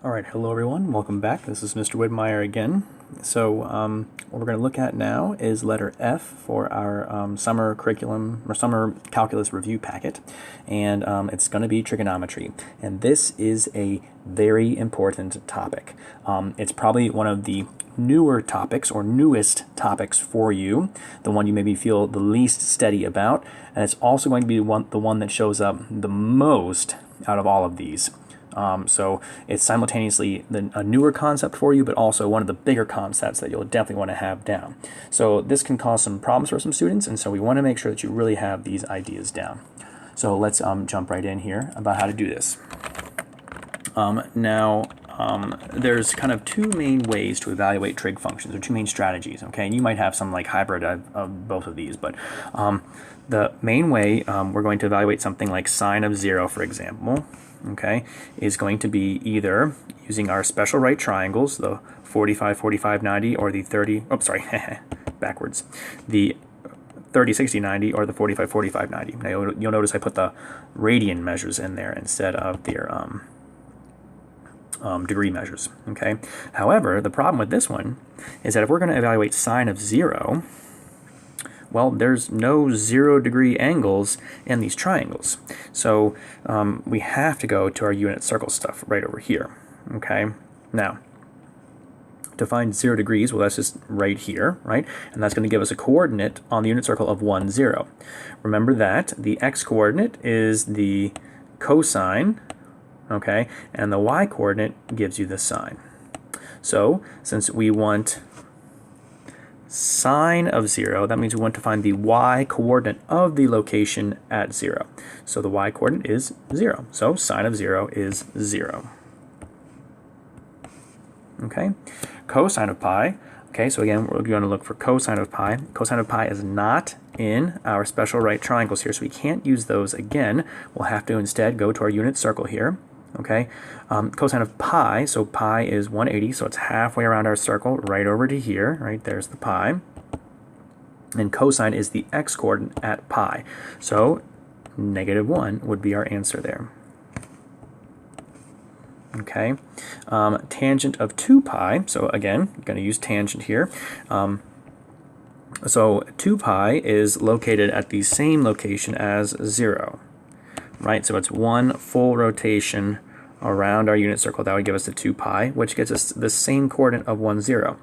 Alright, hello everyone, welcome back. This is Mr. Widmeyer again. So what we're going to look at now is letter F for our summer curriculum or summer calculus review packet, and it's going to be trigonometry. And this is a very important topic. It's probably one of the newer topics or newest topics for you, the one you maybe feel the least steady about, and it's also going to be the one that shows up the most out of all of these. So it's simultaneously a newer concept for you, but also one of the bigger concepts that you'll definitely want to have down. So this can cause some problems for some students, and so we want to make sure that you really have these ideas down. So let's jump right in here about how to do this. There's kind of two main ways to evaluate trig functions, or two main strategies, okay? And you might have some like hybrid of both of these, but the main way we're going to evaluate something like sine of 0, for example, okay, is going to be either using our special right triangles, the 45, 45, 90, or the 30, oh, sorry, backwards, the 30, 60, 90, or the 45, 45, 90. Now you'll notice I put the radian measures in there instead of their degree measures, okay? However, the problem with this one is that if we're going to evaluate sine of 0, well, there's no 0-degree angles in these triangles. So we have to go to our unit circle stuff right over here, okay? Now, to find 0 degrees, well, that's just right here, right? And that's going to give us a coordinate on the unit circle of 1, 0. Remember that the x-coordinate is the cosine, okay? And the y-coordinate gives you the sine. So, since we want sine of 0, that means we want to find the y-coordinate of the location at 0. So the y-coordinate is 0. So sine of 0 is 0. Okay, cosine of pi. Okay, so again, we're going to look for cosine of pi. Cosine of pi is not in our special right triangles here, so we can't use those again. We'll have to instead go to our unit circle here. Okay, cosine of pi, so pi is 180, so it's halfway around our circle, right over to here, right, there's the pi. And cosine is the x-coordinate at pi, so -1 would be our answer there. Okay, tangent of 2 pi, so again, I'm going to use tangent here. So 2 pi is located at the same location as 0. Right, so it's one full rotation around our unit circle. That would give us the 2 pi, which gets us the same coordinate of 1, 0.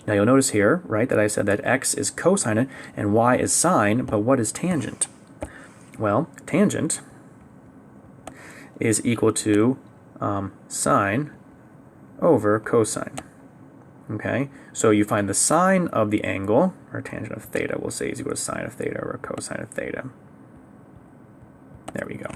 Now you'll notice here, right, that I said that x is cosine and y is sine, but what is tangent? Well, tangent is equal to sine over cosine. Okay, so you find the sine of the angle, or tangent of theta, we'll say, is equal to sine of theta over cosine of theta. There we go.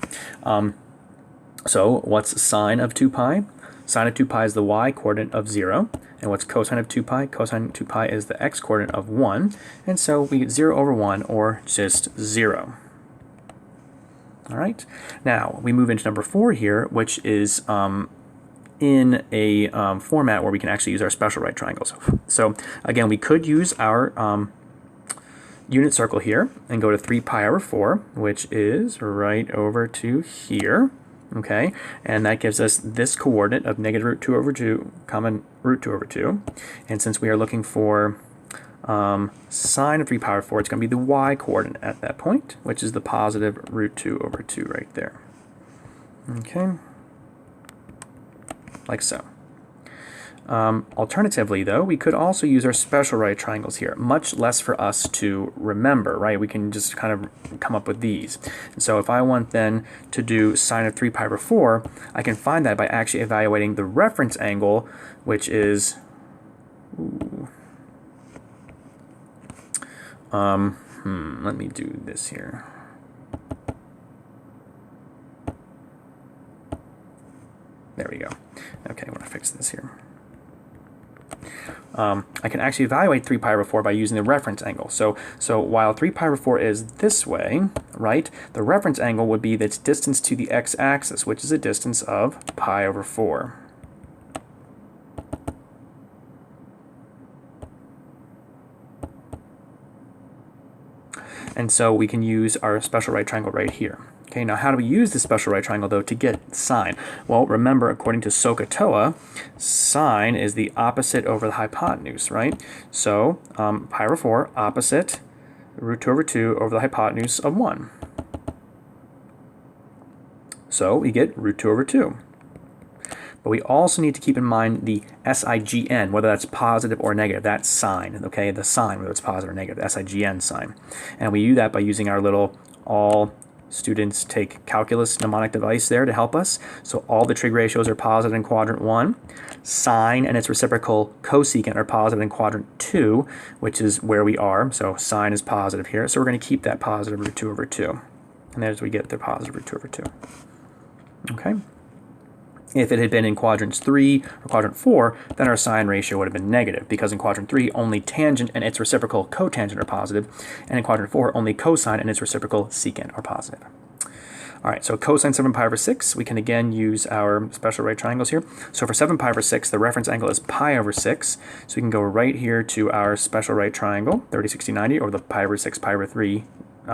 So what's sine of 2 pi? Sine of 2 pi is the y-coordinate of 0. And what's cosine of 2 pi? Cosine of 2 pi is the x-coordinate of 1. And so we get 0 over 1, or just 0. All right. Now, we move into number 4 here, which is in a format where we can actually use our special right triangles. So again, we could use our unit circle here and go to 3 pi over 4, which is right over to here, okay? And that gives us this coordinate of -√2 over 2, common √2 over 2. And since we are looking for sine of 3 pi over 4, it's going to be the y-coordinate at that point, which is the positive √2 over 2 right there. Okay, like so. Alternatively, though, we could also use our special right triangles here. Much less for us to remember, right? We can just kind of come up with these. And so if I want then to do sine of 3 pi over 4, I can find that by actually evaluating the reference angle, which is... let me do this here. There we go. Okay, I want to fix this here. I can actually evaluate 3 pi over 4 by using the reference angle. So while 3 pi over 4 is this way, right, the reference angle would be its distance to the x-axis, which is a distance of pi over 4. And so we can use our special right triangle right here. Okay, now how do we use this special right triangle, though, to get sine? Well, remember, according to SOHCAHTOA, sine is the opposite over the hypotenuse, right? So, pi over 4, opposite root 2 over 2 over the hypotenuse of 1. So, we get root 2 over 2. But we also need to keep in mind the SIGN, whether that's positive or negative. That's sine, okay? The sign, whether it's positive or negative, the SIGN sign. And we do that by using our little all students take calculus mnemonic device there to help us. So all the trig ratios are positive in quadrant 1. Sine and its reciprocal cosecant are positive in quadrant 2, which is where we are. So sine is positive here. So we're going to keep that positive root 2 over 2. And there's we get the positive root 2 over 2. Okay? If it had been in quadrants 3 or quadrant 4, then our sine ratio would have been negative, because in quadrant 3, only tangent and its reciprocal cotangent are positive, and in quadrant 4, only cosine and its reciprocal secant are positive. All right, so cosine 7 pi over 6, we can again use our special right triangles here. So for 7 pi over 6, the reference angle is pi over 6, so we can go right here to our special right triangle, 30, 60, 90, or the pi over 6, pi over 3,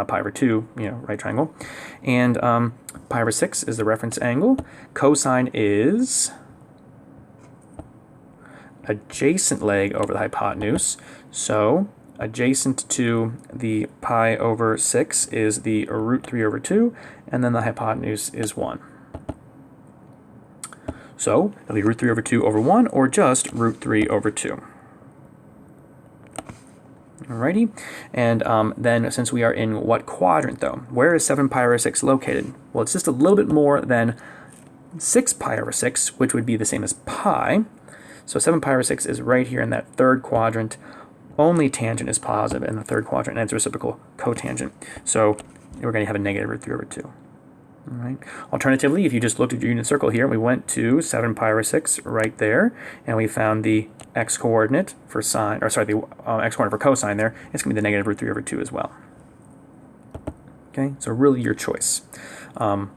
pi over 2, right triangle. And pi over 6 is the reference angle. Cosine is adjacent leg over the hypotenuse. So adjacent to the pi over 6 is the root 3 over 2, and then the hypotenuse is 1. So it'll be root 3 over 2 over 1, or just root 3 over 2. Alrighty, and then since we are in what quadrant, though? Where is 7 pi over 6 located? Well, it's just a little bit more than 6 pi over 6, which would be the same as pi. So 7 pi over 6 is right here in that third quadrant. Only tangent is positive in the third quadrant, and it's reciprocal cotangent. So we're going to have a negative root 3 over 2. All right. Alternatively, if you just looked at your unit circle here, we went to 7 pi over 6 right there, and we found the x-coordinate for sine, or sorry, the x-coordinate for cosine there. It's going to be the negative root 3 over 2 as well. Okay, so really your choice. Tangent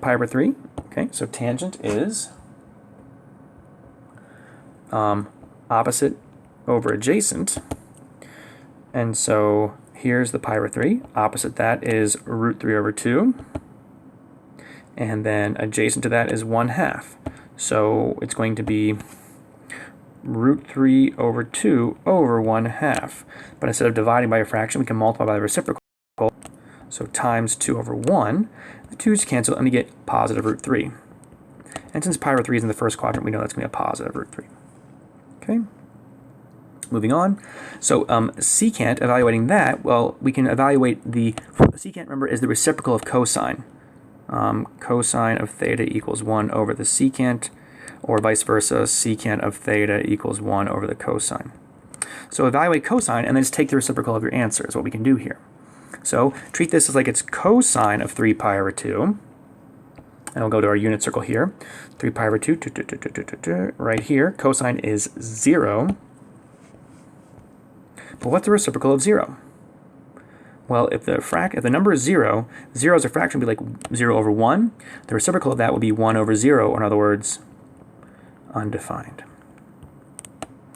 pi over 3. Okay, so tangent is opposite over adjacent, and so here's the pi over 3. Opposite that is root 3 over 2. And then adjacent to that is 1/2. So it's going to be root 3 over 2 over 1/2. But instead of dividing by a fraction, we can multiply by the reciprocal. So times 2 over 1. The 2's cancel, and we get positive root 3. And since pi over 3 is in the first quadrant, we know that's going to be a positive root 3. Okay? Moving on. So secant, evaluating that, well, we can evaluate the secant, remember, is the reciprocal of cosine. Cosine of theta equals 1 over the secant, or vice versa, secant of theta equals 1 over the cosine. So evaluate cosine, and then just take the reciprocal of your answer is what we can do here. So treat this as like it's cosine of 3 pi over 2. And we'll go to our unit circle here. 3 pi over 2, right here. Cosine is 0. But what's the reciprocal of 0? Well, if the number is 0, 0 as a fraction would be like 0 over 1. The reciprocal of that would be 1 over 0, or in other words, undefined.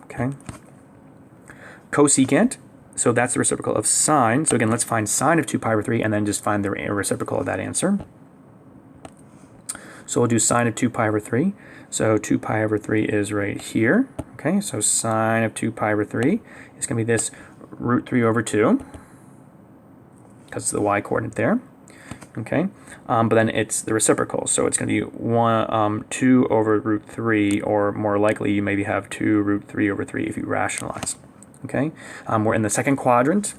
Okay? Cosecant, so that's the reciprocal of sine. So again, let's find sine of 2 pi over 3 and then just find the reciprocal of that answer. So we'll do sine of 2 pi over 3. So 2 pi over 3 is right here. Okay, so sine of 2 pi over 3 is going to be this root 3 over 2, because it's the y-coordinate there. Okay, but then it's the reciprocal, so it's going to be 2 over root 3, or more likely you maybe have 2 root 3 over 3 if you rationalize. Okay, we're in the second quadrant,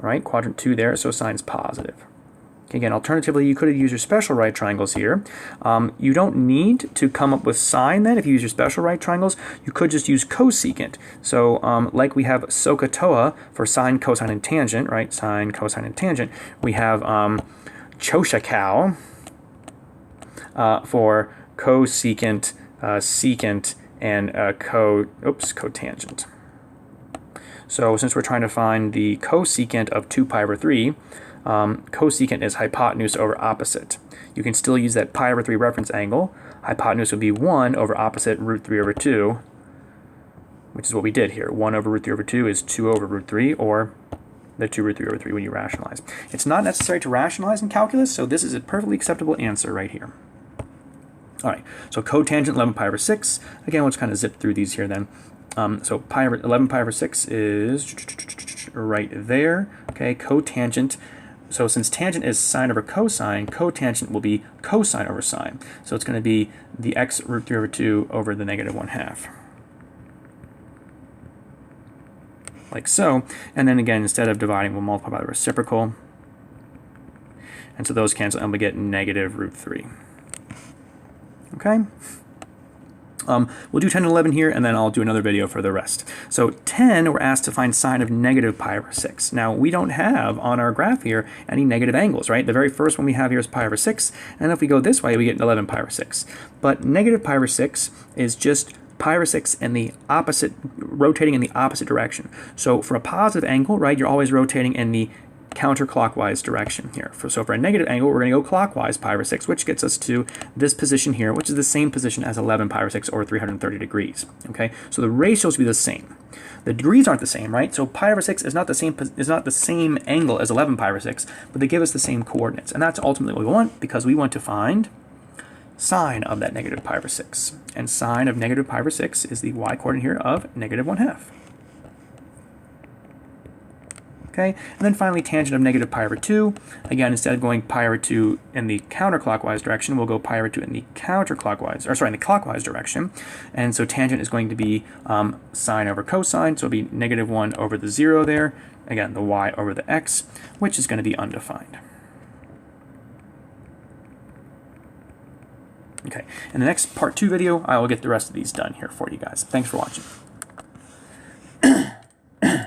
right? Quadrant 2 there, so sine is positive. Again, alternatively, you could have used your special right triangles here. You don't need to come up with sine then. If you use your special right triangles, you could just use cosecant. So like we have SOHCAHTOA for sine, cosine, and tangent, right? Sine, cosine, and tangent. We have CHOSHACOW for cosecant, secant, and cotangent. So since we're trying to find the cosecant of 2 pi over 3, cosecant is hypotenuse over opposite. You can still use that pi over 3 reference angle. Hypotenuse would be 1 over opposite root 3 over 2, which is what we did here. 1 over root 3 over 2 is 2 over root 3, or the 2 root 3 over 3 when you rationalize. It's not necessary to rationalize in calculus, so this is a perfectly acceptable answer right here. All right, so cotangent 11 pi over 6. Again, let's kind of zip through these here then. So 11 pi over 6 is right there. Okay, cotangent. So since tangent is sine over cosine, cotangent will be cosine over sine. So it's going to be the x root 3 over 2 over the negative 1/2. Like so. And then again, instead of dividing, we'll multiply by the reciprocal. And so those cancel, and we get negative root 3. Okay? We'll do 10 and 11 here, and then I'll do another video for the rest. So 10, we're asked to find sine of negative pi over 6. Now, we don't have on our graph here any negative angles, right? The very first one we have here is pi over 6, and if we go this way, we get 11 pi over 6. But negative pi over 6 is just pi over 6 in the opposite, rotating in the opposite direction. So for a positive angle, right, you're always rotating in the counterclockwise direction here. So for a negative angle, we're going to go clockwise pi over 6, which gets us to this position here, which is the same position as 11 pi over 6, or 330 degrees. Okay, so the ratios will be the same. The degrees aren't the same, right? So pi over 6 is not the same angle as 11 pi over 6, but they give us the same coordinates, and that's ultimately what we want, because we want to find sine of that negative pi over 6. And sine of negative pi over 6 is the y-coordinate here of negative 1/2. Okay, and then finally tangent of negative pi over 2. Again, instead of going pi over 2 in the counterclockwise direction, we'll go pi over 2 in the in the clockwise direction. And so tangent is going to be sine over cosine, so it'll be negative 1 over the 0 there. Again, the y over the x, which is going to be undefined. Okay, in the next part 2 video, I will get the rest of these done here for you guys. Thanks for watching.